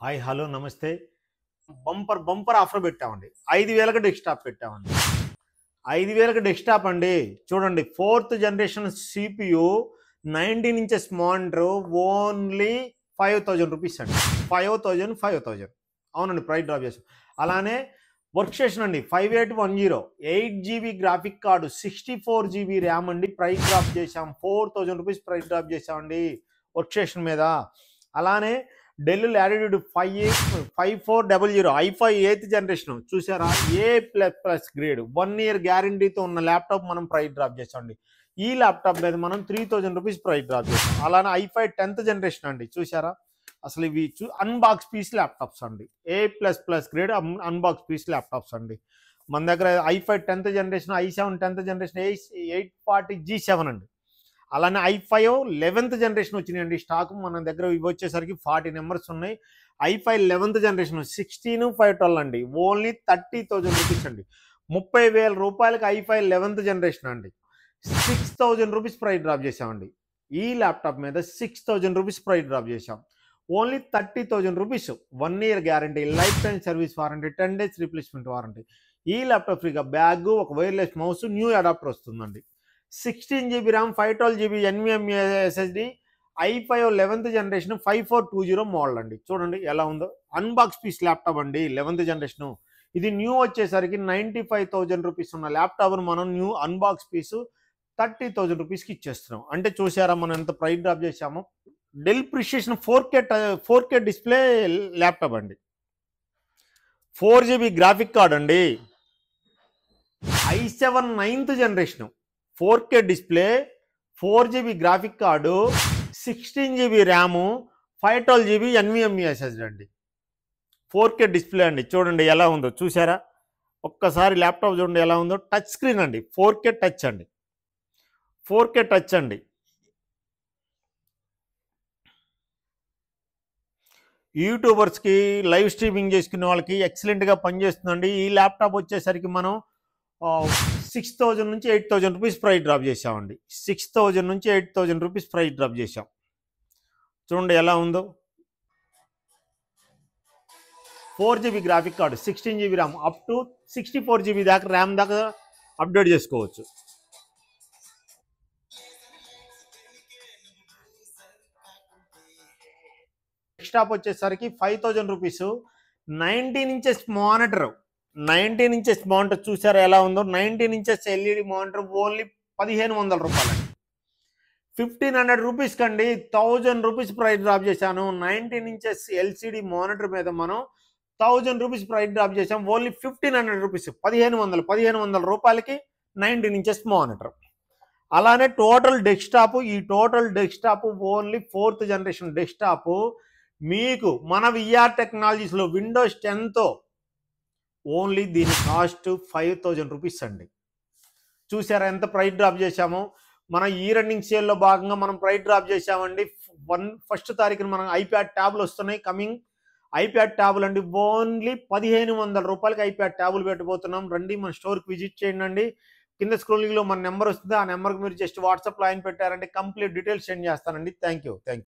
Hi hello నమస్తే. Bumper bumper offer పెట్టామండి. 5,000కి desktop పెట్టామండి. 5,000కి డెస్క్‌టాప్ అండి. చూడండి 4th generation CPU 19 inches monitor only ₹5,000 అండి. 5,000 అవునండి. ప్రైస్ డ్రాప్ చేసాం. అలానే వర్క్ స్టేషన్ అండి 5810 8 GB graphic card 64 GB RAM అండి. ప్రైస్ డ్రాప్ చేసాం. ₹4,000 ప్రైస్ డ్రాప్ చేసామండి వర్క్ స్టేషన్ మీద. అలానే del latitude 5400 i5 8th generation చూసారా, A++ గ్రేడ్ 1 ఇయర్ గ్యారంటీతో ఉన్న ల్యాప్టాప్ మనం ప్రైస్ డ్రాప్ చేసామండి. ఈ ల్యాప్టాప్ మీద మనం ₹3,000 ప్రైస్ డ్రాప్ చేసాం. అలానే i5 10th జనరేషన్ అండి. చూసారా, అసలు ఇవి అన్బాక్స్ పీస్ ల్యాప్టాప్స్ అండి. A++ grade unbox piece laptops అండి. మన దగ్గర i5 10th generation, i7 10th generation, 840G7 అండి. అలానే i5 11th జనరేషన్ వచ్చినాయండి స్టాక్ మన దగ్గర. ఇవి వచ్చేసరికి 40 నెంబర్స్ ఉన్నాయి. i5 11th జనరేషన్ 16,512 అండి. ఓన్లీ ₹30,000 అండి. ₹30,000 i5 11th జనరేషన్ అండి. ₹6,000 ప్రైస్ డ్రాప్ చేసామండి. ఈ ల్యాప్టాప్ మీద ₹6,000 ప్రైస్ డ్రాప్ చేసాం. Only ₹30,000. 1 year guarantee, life time service warranty, 10 days replacement warranty. ఈ ల్యాప్టాప్ ఫ్రీగా బ్యాగ్, ఒక వైర్లెస్ మౌస్, న్యూ అడాప్టర్ వస్తుందండి. 16 GB RAM, 512 GB NVMe SSD, i5 11th generation 5420 model అండి. చూడండి ఎలా ఉందో. అన్బాక్స్ పీస్ ల్యాప్టాప్ అండి 11th జనరేషన్. ఇది న్యూ వచ్చేసరికి ₹95,000 ఉన్న ల్యాప్టాప్ను మనం న్యూ అన్బాక్స్ పీసు ₹30,000కి ఇచ్చేస్తున్నాం. అంటే చూసారా మనం ఎంత ప్రైస్ డ్రాప్ చేసామో. Dell Precision 4K display laptop అండి. 4 జీబీ గ్రాఫిక్ కార్డ్ అండి. i7 9th generation 4K display, 4 GB graphic card, 16 GB RAM, 512 GB NVMe SSD అండి. 4K డిస్ప్లే అండి. చూడండి ఎలా ఉందో. చూసారా, ఒక్కసారి ల్యాప్టాప్ చూడండి ఎలా ఉందో. టచ్ స్క్రీన్ అండి. 4K టచ్ అండి. 4K టచ్ అండి. యూట్యూబర్స్కి లైవ్ స్ట్రీమింగ్ చేసుకునే వాళ్ళకి ఎక్సలెంట్గా పనిచేస్తుందండి. ఈ ల్యాప్టాప్ వచ్చేసరికి మనం 6,000 నుంచి ₹8,000 ప్రైస్ డ్రాప్ చేసామండి. 6,000 నుంచి ₹8,000 ప్రైస్ డ్రాప్ చేసాం. చూడండి ఎలా ఉందో. 4 GB graphic card, 16 GB RAM, up to 64 GB దాకా ర్యామ్ దాకా అప్డేట్ చేసుకోవచ్చు. డెస్క్టాప్ వచ్చేసరికి ₹5,000. 19 ఇంచెస్ మానిటర్, 19 ఇంచెస్ మానిటర్ చూసారా ఎలా ఉందో. 19 ఇంచెస్ ఎల్ఈడి మానిటర్ ఓన్లీ ₹1,500 అండి. ₹1,500 కండి ₹1,000 ప్రైస్ డ్రాప్ చేశాను. 19 ఇంచెస్ ఎల్సిడి మానిటర్ మీద మనం ₹1,000 ప్రైస్ డ్రాప్ చేసాం. Only ₹1,500, ₹1,500కి 19 inches monitor. అలానే టోటల్ డెస్క్టాప్, ఈ total desktop only 4th generation desktop మీకు మన విఆర్ టెక్నాలజీస్లో విండోస్ 10తో ఓన్లీ దీని కాస్ట్ ₹5,000 అండి. చూసారా ఎంత ప్రైస్ డ్రాప్ చేశామో. మన ఈ రన్నింగ్ సేల్లో భాగంగా మనం ప్రైస్ డ్రాప్ చేశామండి. 1st తారీఖున మనం ఐప్యాడ్ ట్యాబ్లు వస్తున్నాయి. కమింగ్ ఐప్యాడ్ ట్యాబులు అండి. ఓన్లీ ₹1,500కి ఐప్యాడ్ ట్యాబులు పెట్టబోతున్నాం. రండి మన స్టోర్కి విజిట్ చేయండి. కింద స్క్రోలింగ్లో మన నెంబర్ వస్తుంది. ఆ నెంబర్కి మీరు జస్ట్ వాట్సాప్లో ఆయన పెట్టారంటే కంప్లీట్ డీటెయిల్స్ సెండ్ చేస్తానండి. Thank you.